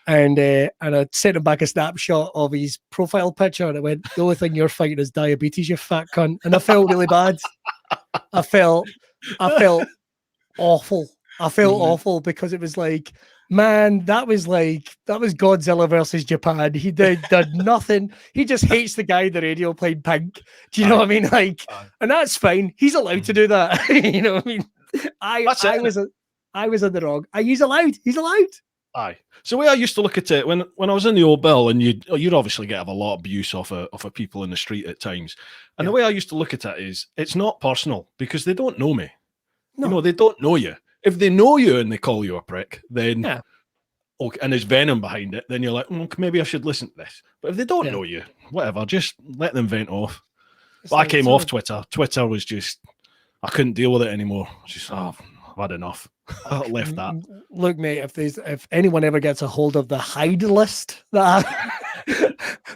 and I sent him back a snapshot of his profile picture, and I went, "The only thing you're fighting is diabetes, you fat cunt," and I felt really bad. I felt awful. I felt awful because it was like, man, that was Godzilla versus Japan. He did nothing. He just hates the guy in the radio playing Pink. Do you know what I mean? Like, and that's fine. He's allowed to do that. You know what I mean? I was in the wrong. He's allowed. Aye. So the way I used to look at it when I was in the old Bill, and you'd obviously get a lot of abuse off of people in the street at times. And the way I used to look at it is, it's not personal because they don't know me. No. They don't know you. If they know you and they call you a prick, then okay, and there's venom behind it, then you're like, maybe I should listen to this. But if they don't know you, whatever, just let them vent off. But I came off Twitter. Twitter was just, I couldn't deal with it anymore. Just, I've had enough. I left that. Look, mate, if anyone ever gets a hold of the hide list, that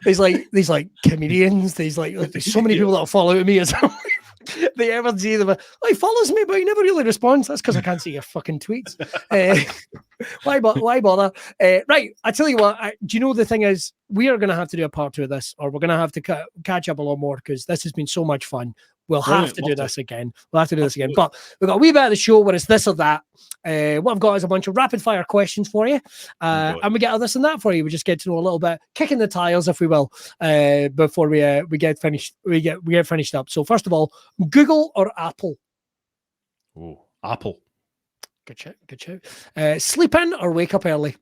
there's like comedians, there's so many people that follow me as well. They ever see them. Oh, he follows me, but he never really responds. That's because I can't see your fucking tweets. Why bother? Right, I tell you what. Do you know the thing is, we are going to have to do a part 2 of this, or we're going to have to catch up a lot more because this has been so much fun. We'll have to do this again. We'll have to do this again. But we've got a wee bit of the show where it's this or that. What I've got is a bunch of rapid fire questions for you, and we get all this and that for you. We just get to know a little bit, kicking the tires, if we will, before we get finished. We get finished up. So first of all, Google or Apple? Oh, Apple. Good shout. Sleep in or wake up early?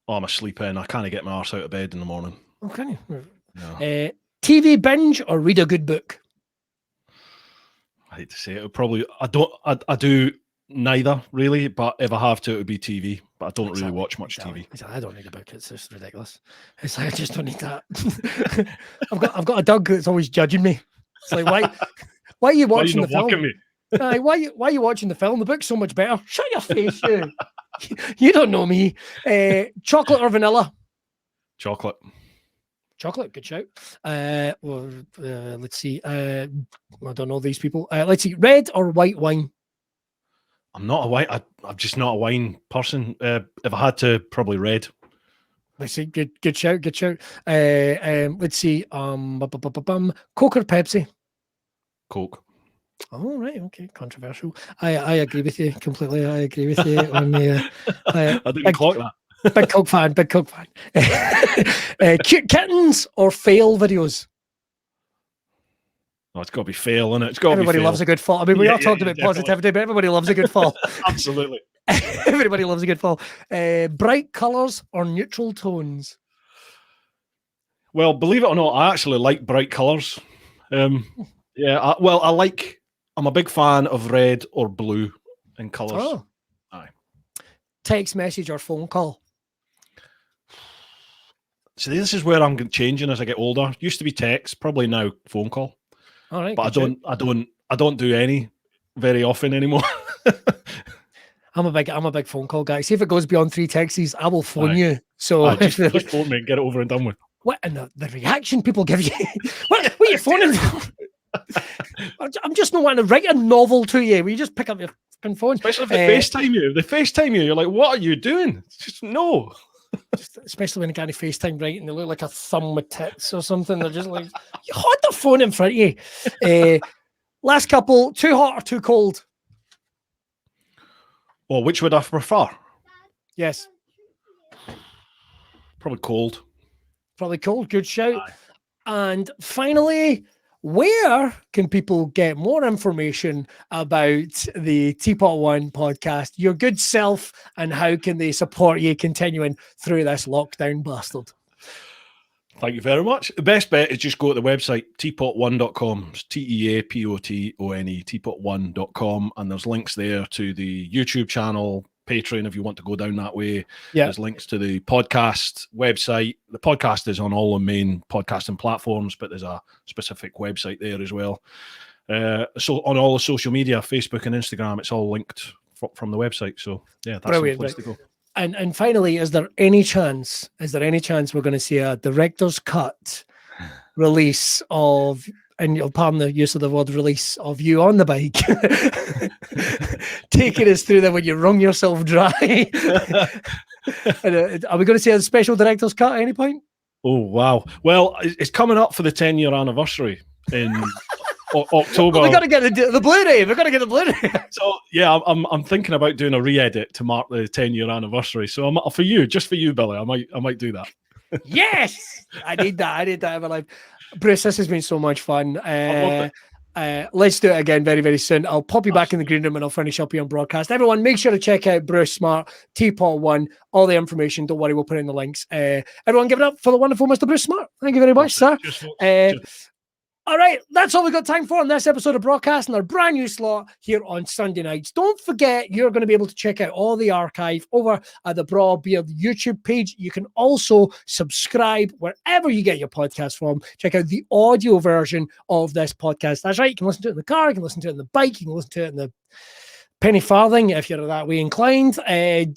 Oh, I'm a sleep in. I can't get my arse out of bed in the morning. Okay. No. TV binge or read a good book? I hate to say it. Probably I do neither really, but if I have to, it would be TV. But I don't really watch much TV. I don't need a book. It's just ridiculous. It's like I just don't need that. I've got a dog that's always judging me. It's like why are you watching the film? Me? Why are you watching the film? The book's so much better. Shut your face, you. You don't know me. Chocolate or vanilla? Chocolate. Good shout. Let's see. I don't know these people. Let's see. Red or white wine? I'm not a wine. I'm just not a wine person. If I had to, probably red. Let's see. Good shout. Let's see. Coke or Pepsi? Coke. Oh, right. Okay. Controversial. I agree with you completely. I agree with you on the. I didn't clock that. Big Coke fan. Cute kittens or fail videos? Oh, it's got to be fail, isn't it? It's got to be Everybody fail. loves a good fall. I mean, we all talked about positivity, but everybody loves a good fall. Absolutely. Everybody loves a good fall. Bright colours or neutral tones? Well, believe it or not, I actually like bright colours. I'm a big fan of red or blue in colours. Oh. Aye. Text message or phone call? So this is where I'm changing as I get older. Used to be text, probably now phone call. All right, but I don't do any very often anymore. I'm a big phone call guy. See if it goes beyond 3 texts, I will phone you. So just phone me and get it over and done with. What and the reaction people give you? what are you phoning for? I'm just not wanting to write a novel to you. Will you just pick up your phone? Especially if they FaceTime you. If they FaceTime you, you're like, what are you doing? Just no. Especially when they kind of FaceTime right and they look like a thumb with tits or something. They're just like, you hold the phone in front of you. Last couple, too hot or too cold? Well, which would I prefer? Yes. Probably cold. Good shout. Aye. And finally, where can people get more information about the Teapot One podcast, your good self, and how can they support you continuing through this lockdown bastard? Thank you very much. The best bet is just go to the website, teapot1.com. It's TEAPOTONE, teapot1.com. And there's links there to the YouTube channel, Patreon, if you want to go down that way. Yeah. There's links to the podcast website. The podcast is on all the main podcasting platforms, but there's a specific website there as well. So on all the social media, Facebook and Instagram, it's all linked from the website. So yeah, that's the place to go. And finally, is there any chance we're going to see a director's cut release of, and you'll pardon the use of the word release, of you on the bike, taking us through that when you wrung yourself dry? Are we going to see a special director's cut at any point? Oh, wow. Well, it's coming up for the 10-year anniversary in October. Well, we got to get the Blu-ray. We've got to get the Blu-ray. So yeah, I'm thinking about doing a re-edit to mark the 10-year anniversary. So just for you, Billy, I might do that. Yes, I need that in my life. Bruce, this has been so much fun. Let's do it again very, very soon. I'll pop you back in the green room and I'll finish up here on broadcast. Everyone, make sure to check out Bruce Smart, Teapot One, all the information. Don't worry, we'll put in the links. Everyone, give it up for the wonderful Mr. Bruce Smart. Thank you very much, sir. All right, that's all we got time for on this episode of Broadcast and our brand new slot here on Sunday nights. Don't forget, you're going to be able to check out all the archive over at the Braw Beard YouTube page. You can also subscribe wherever you get your podcast from. Check out the audio version of this podcast. That's right, you can listen to it in the car, you can listen to it in the bike, you can listen to it in the penny farthing if you're that way inclined.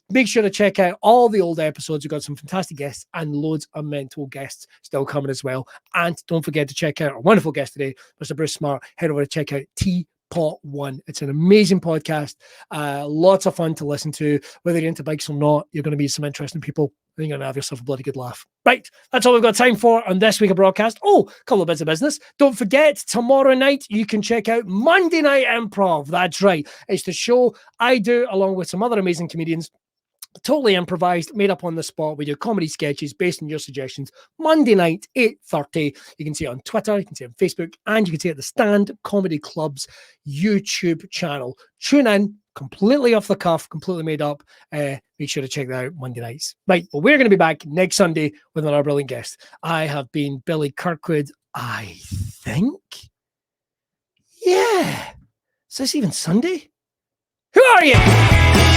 Make sure to check out all the old episodes. We've got some fantastic guests and loads of mental guests still coming as well. And don't forget to check out our wonderful guest today, Mr. Bruce Smart. Head over to check out Teapot 1. It's an amazing podcast. Lots of fun to listen to. Whether you're into bikes or not, you're going to meet some interesting people. I think you're going to have yourself a bloody good laugh. Right, that's all we've got time for on this week of broadcast. Oh, a couple of bits of business. Don't forget, tomorrow night, you can check out Monday Night Improv. That's right. It's the show I do along with some other amazing comedians. Totally improvised, made up on the spot. We do comedy sketches based on your suggestions. Monday night, 8:30. You can see it on Twitter, you can see it on Facebook, and you can see it at the Stand Comedy Club's YouTube channel. Tune in, completely off the cuff, completely made up. Make sure to check that out Monday nights. Right, well, we're going to be back next Sunday with another brilliant guest. I have been Billy Kirkwood, I think. Yeah. Is this even Sunday? Who are you?